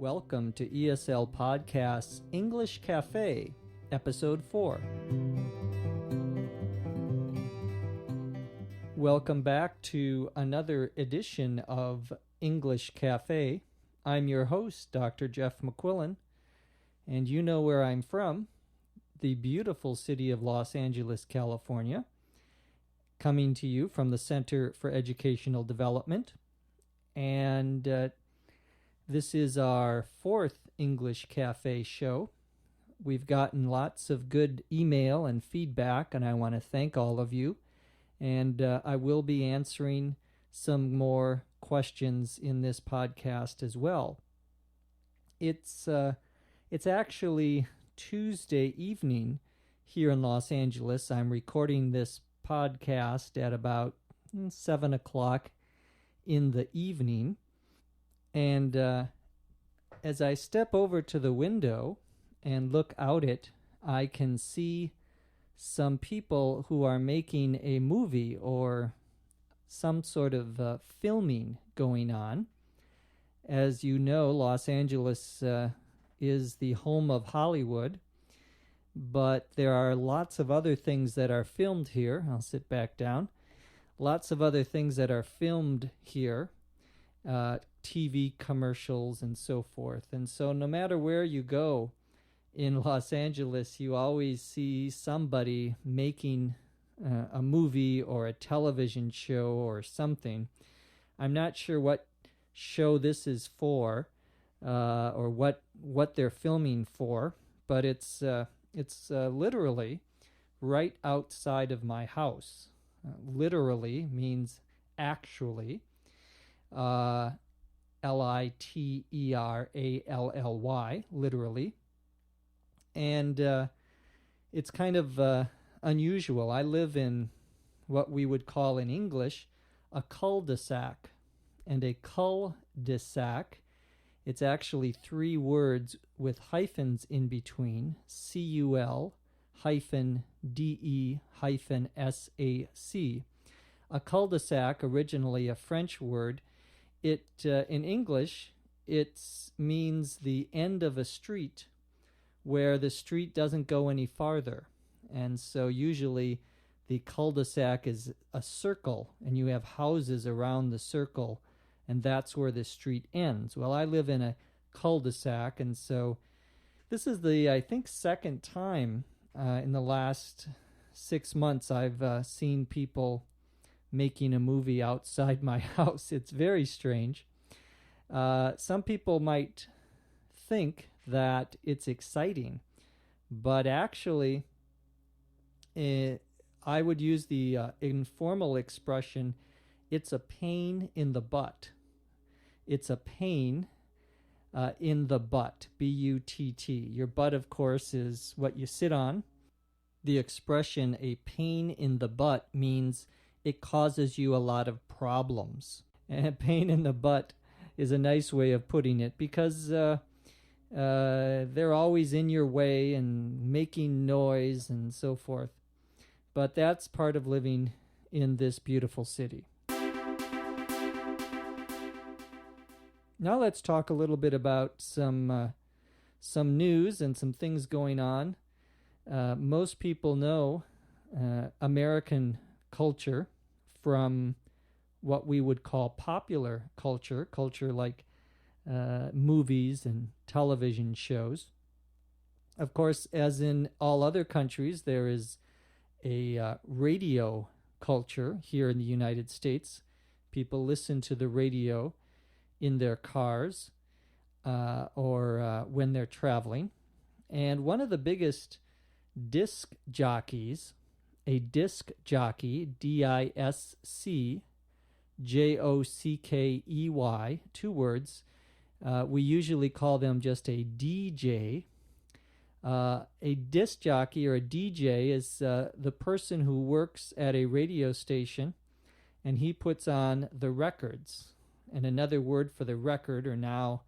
Welcome to ESL Podcast's English Cafe, Episode 4. Welcome back to another edition of English Cafe. I'm your host, Dr. Jeff McQuillan, and you know where I'm from, the beautiful city of Los Angeles, California, coming to you from the Center for Educational Development. And this is our fourth English Cafe show. We've gotten lots of good email and feedback, and I want to thank all of you. And I will be answering some more questions in this podcast as well. It's actually Tuesday evening here in Los Angeles. I'm recording this podcast at about 7 o'clock in the evening. And as I step over to the window and look out it, I can see some people who are making a movie or some sort of filming going on. As you know, Los Angeles is the home of Hollywood, but there are lots of other things that are filmed here. I'll sit back down. Lots of other things that are filmed here. TV commercials and so forth. And so no matter where you go in Los Angeles, you always see somebody making a movie or a television show or something. I'm not sure what show this is for or what they're filming for, but it's literally right outside of my house. Literally means actually. Literally, literally. And it's kind of unusual. I live in what we would call in English a cul-de-sac. And a cul-de-sac, it's actually three words with hyphens in between, C-U-L hyphen D-E hyphen S-A-C. A cul-de-sac, originally a French word, it in English, it means the end of a street where the street doesn't go any farther. And so usually the cul-de-sac is a circle, and you have houses around the circle, and that's where the street ends. Well, I live in a cul-de-sac, and so this is the, I think, second time in the last 6 months I've seen people making a movie outside my house. It's very strange. Some people might think that it's exciting, but actually, I would use the informal expression, it's a pain in the butt. It's a pain in the butt, B-U-T-T. Your butt, of course, is what you sit on. The expression, a pain in the butt, means it causes you a lot of problems. And a pain in the butt is a nice way of putting it because they're always in your way and making noise and so forth. But that's part of living in this beautiful city. Now let's talk a little bit about some news and some things going on. Most people know American culture from what we would call popular culture like movies and television shows. Of course, as in all other countries, there is a radio culture here in the United States. People listen to the radio in their cars or when they're traveling. And one of the biggest disc jockeys, a disc jockey, D-I-S-C-J-O-C-K-E-Y, 2 words. We usually call them just a DJ. A disc jockey or a DJ is the person who works at a radio station, and he puts on the records. And another word for the record, or now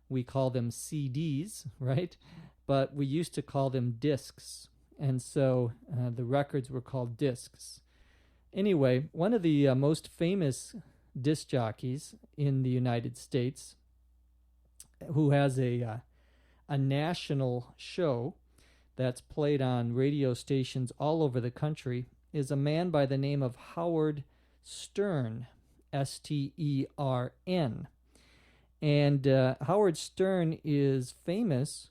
we call them CDs, right? But we used to call them discs. And so the records were called discs. Anyway, one of the most famous disc jockeys in the United States who has a national show that's played on radio stations all over the country, is a man by the name of Howard Stern, Stern. And Howard Stern is famous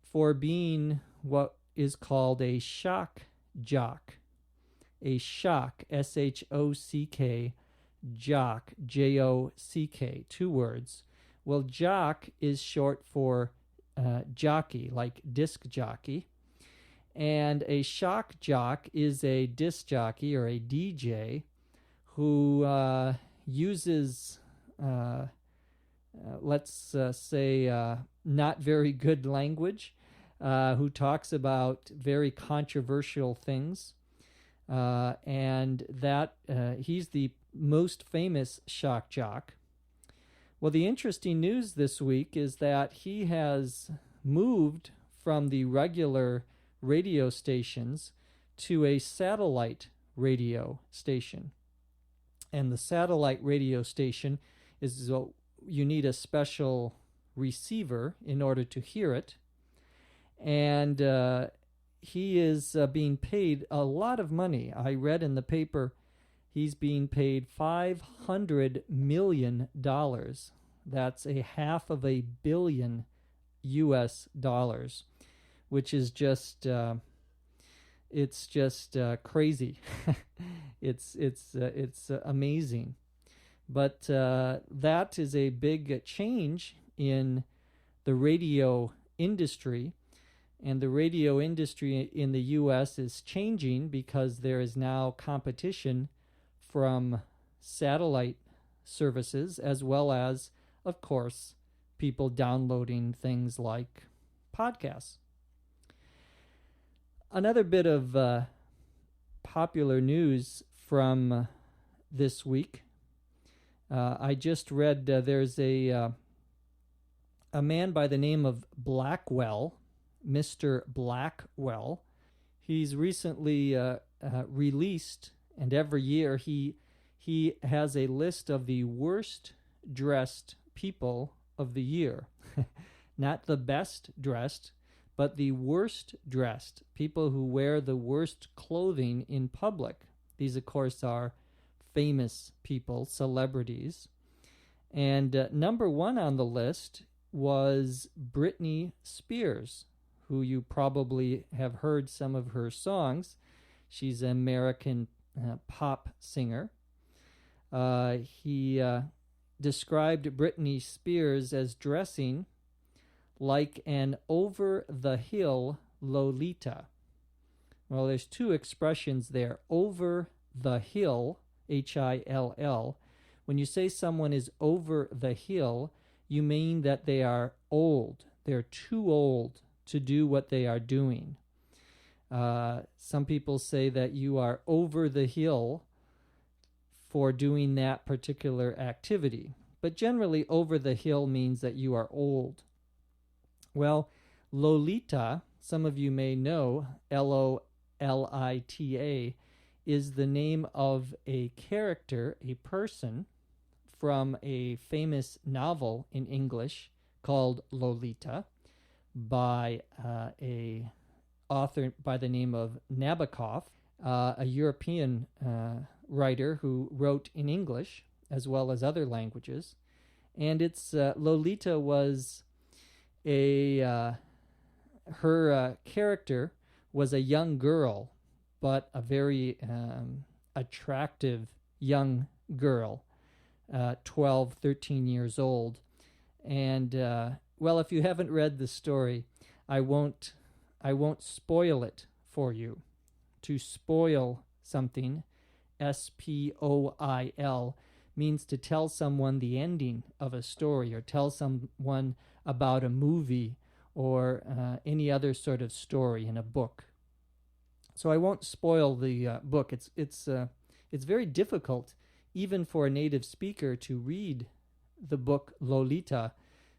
for being what is called a shock jock. A shock, S-H-O-C-K, jock, J-O-C-K, 2 words. Well, jock is short for jockey, like disc jockey. And a shock jock is a disc jockey or a DJ who uses, let's say, not very good language, who talks about very controversial things. And that he's the most famous shock jock. Well, the interesting news this week is that he has moved from the regular radio stations to a satellite radio station. And the satellite radio station is, you need a special receiver in order to hear it. And he is being paid a lot of money. I read in the paper he's being paid $500 million. That's $500 million US dollars, which is just it's just crazy. It's amazing. But that is a big change in the radio industry. And the radio industry in the U.S. is changing because there is now competition from satellite services, as well as, of course, people downloading things like podcasts. Another bit of popular news from this week. I just read there's a man by the name of Blackwell, Mr. Blackwell. He's recently released, and every year he has a list of the worst dressed people of the year. Not the best dressed, but the worst dressed, people who wear the worst clothing in public. These, of course, are famous people, celebrities. And number 1 on the list was Britney Spears, who you probably have heard some of her songs. She's an American pop singer. He described Britney Spears as dressing like an over-the-hill Lolita. Well, there's 2 expressions there. Over the hill, H-I-L-L. When you say someone is over the hill, you mean that they are old. They're too old to do what they are doing. Some people say that you are over the hill for doing that particular activity. But generally, over the hill means that you are old. Well, Lolita, some of you may know, L-O-L-I-T-A, is the name of a character, a person, from a famous novel in English called Lolita by a author by the name of Nabokov, a European writer who wrote in English as well as other languages. And it's Lolita was her character was a young girl, but a very attractive young girl, 12, 13 years old. And, well, if you haven't read the story, I won't spoil it for you. To spoil something, S-P-O-I-L, means to tell someone the ending of a story or tell someone about a movie or any other sort of story in a book. So I won't spoil the book. It's very difficult, even for a native speaker, to read the book Lolita,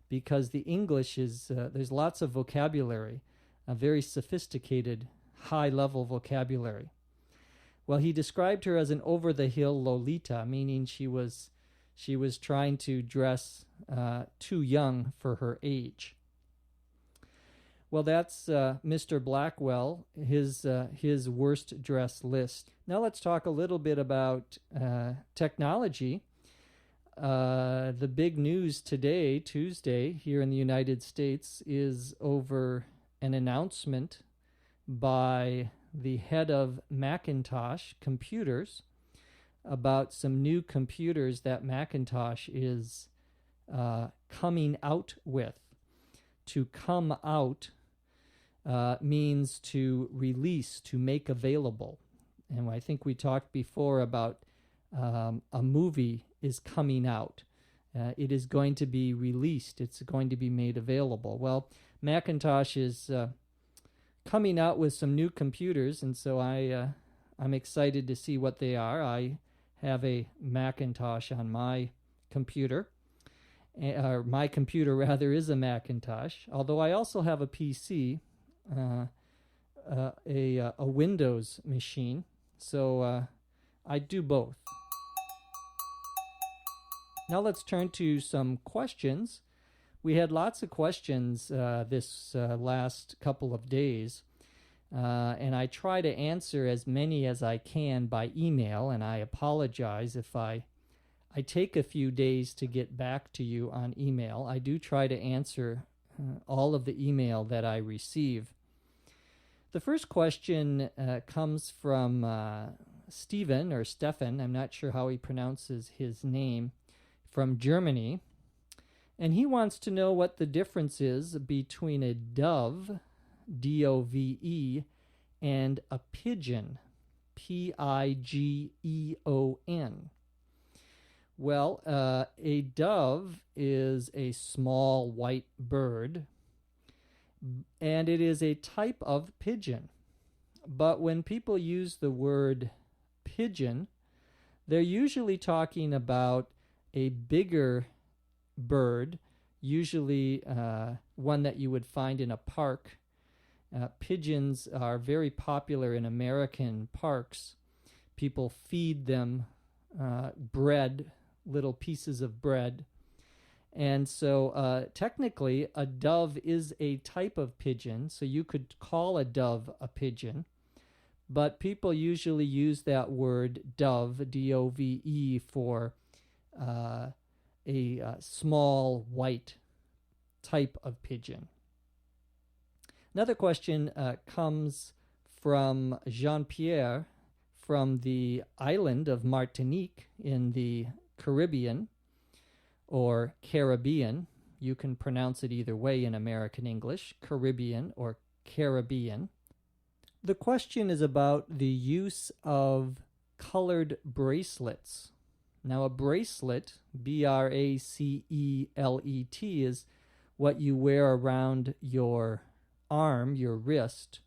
because the English is there's lots of vocabulary, a very sophisticated, high-level vocabulary. Well, he described her as an over-the-hill Lolita, meaning she was She was trying to dress too young for her age. Well, that's Mr. Blackwell, his worst dress list. Now let's talk a little bit about technology. The big news today, Tuesday, here in the United States, is over an announcement by the head of Macintosh Computers about some new computers that Macintosh is coming out with. To come out means to release, to make available. And I think we talked before about a movie is coming out. It is going to be released. It's going to be made available. Well, Macintosh is coming out with some new computers, and so I'm excited to see what they are. I have a Macintosh on my computer. Or my computer, rather, is a Macintosh, although I also have a PC, a Windows machine, so I do both. Now let's turn to some questions. We had lots of questions this last couple of days, and I try to answer as many as I can by email, and I apologize if I take a few days to get back to you on email. I do try to answer all of the email that I receive. The first question comes from Stephen, or Stefan, I'm not sure how he pronounces his name, from Germany. And he wants to know what the difference is between a dove, D-O-V-E, and a pigeon, P-I-G-E-O-N. Well, a dove is a small white bird, and it is a type of pigeon. But when people use the word pigeon, they're usually talking about a bigger bird, usually one that you would find in a park. Pigeons are very popular in American parks. People feed them bread, little pieces of bread. And so technically a dove is a type of pigeon, so you could call a dove a pigeon. But people usually use that word dove, D-O-V-E, for a small white type of pigeon. Another question comes from Jean-Pierre from the island of Martinique in the Caribbean, or Caribbean. You can pronounce it either way in American English, Caribbean or Caribbean. The question is about the use of colored bracelets. Now, a bracelet, B-R-A-C-E-L-E-T, is what you wear around your arm, your wrist.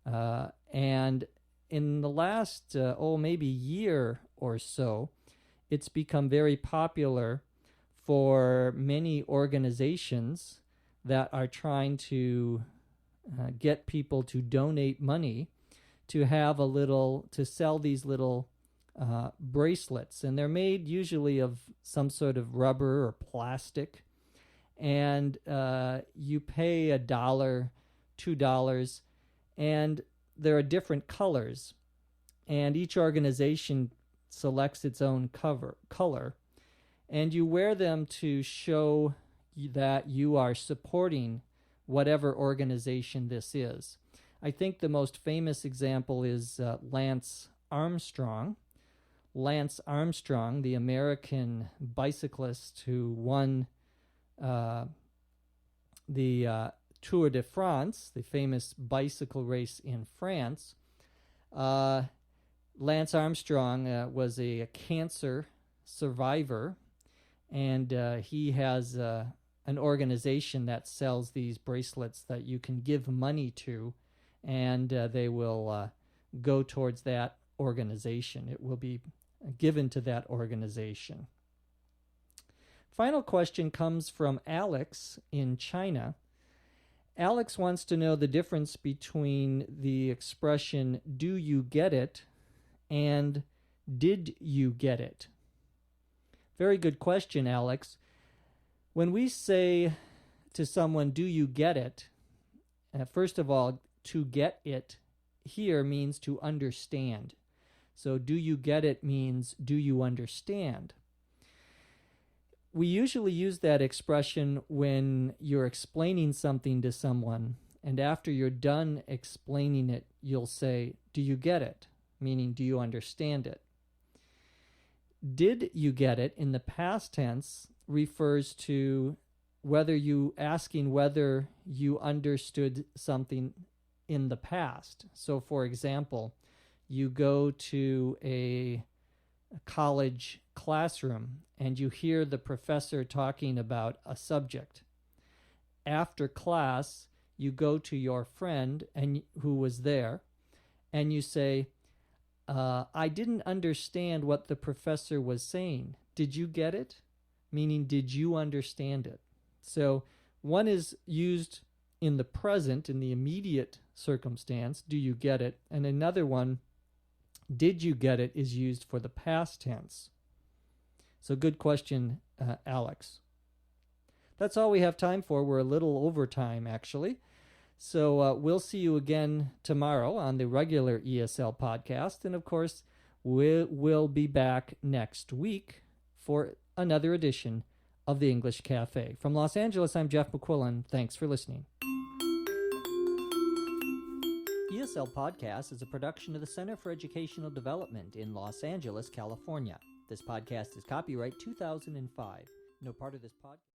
And in the last, maybe year or so, it's become very popular for many organizations that are trying to get people to donate money to have to sell these little bracelets. And they're made usually of some sort of rubber or plastic. And you pay $1, $2, and there are different colors. And each organization selects its own color. And you wear them to show that you are supporting whatever organization this is. I think the most famous example is Lance Armstrong. Lance Armstrong, the American bicyclist who won the Tour de France, the famous bicycle race in France. Lance Armstrong was a cancer survivor, and he has an organization that sells these bracelets that you can give money to, and they will go towards that organization. It will be given to that organization. Final question comes from Alex in China. Alex wants to know the difference between the expression, do you get it, and did you get it? Very good question, Alex. When we say to someone, do you get it? First of all, to get it here means to understand. So do you get it means do you understand? We usually use that expression when you're explaining something to someone, and after you're done explaining it, you'll say, do you get it? Meaning, do you understand it? Did you get it in the past tense refers to whether you understood something in the past. So, for example, you go to a college classroom and you hear the professor talking about a subject. After class, you go to your friend who was there and you say, I didn't understand what the professor was saying. Did you get it? Meaning, did you understand it? So one is used in the present, in the immediate circumstance, do you get it? And another one, did you get it, is used for the past tense. So good question, Alex. That's all we have time for. We're a little over time, actually. So we'll see you again tomorrow on the regular ESL podcast. And, of course, we'll be back next week for another edition of the English Cafe. From Los Angeles, I'm Jeff McQuillan. Thanks for listening. ESL Podcast is a production of the Center for Educational Development in Los Angeles, California. This podcast is copyright 2005. No part of this podcast...